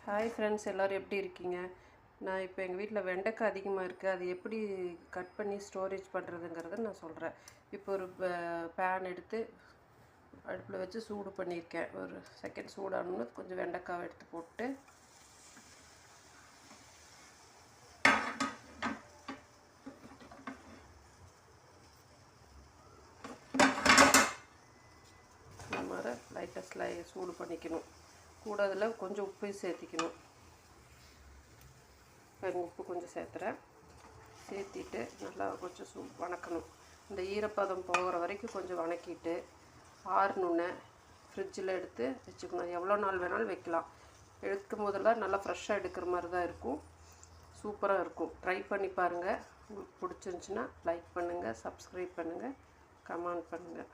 Hi friends, எல்லோரும் எப்படி இருக்கீங்க? நான் இப்போ எங்கள் வீட்டில் வெண்டைக்காய் அதிகமாக இருக்குது. அது எப்படி கட் பண்ணி ஸ்டோரேஜ் பண்ணுறதுங்கிறத நான் சொல்கிறேன். இப்போ ஒரு பேன் எடுத்து அடுப்பில் வச்சு சூடு பண்ணியிருக்கேன். ஒரு செகண்ட் சூடானோன்னு கொஞ்சம் வெண்டைக்காவை எடுத்து போட்டு இந்த மாதிரி லைட்டாக சூடு பண்ணிக்கணும். கூட அதில் கொஞ்சம் உப்பு சேர்த்திக்கணும். உப்பு கொஞ்சம் சேர்த்திட்டு நல்லா கொஞ்சம் வணக்கணும். இந்த ஈரப்பதம் போகிற வரைக்கும் கொஞ்சம் வணக்கிட்டு ஆறணுன்னு ஃப்ரிட்ஜில் எடுத்து வச்சுக்கணும். எவ்வளோ நாள் வேணாலும் வைக்கலாம். எடுக்கும் போதெல்லாம் நல்லா ஃப்ரெஷ்ஷாக எடுக்கிற மாதிரி தான் இருக்கும். சூப்பராக இருக்கும். ட்ரை பண்ணி பாருங்கள். உங்களுக்கு பிடிச்சிருந்துச்சின்னா லைக் பண்ணுங்கள், சப்ஸ்கிரைப் பண்ணுங்கள், கமெண்ட் பண்ணுங்கள்.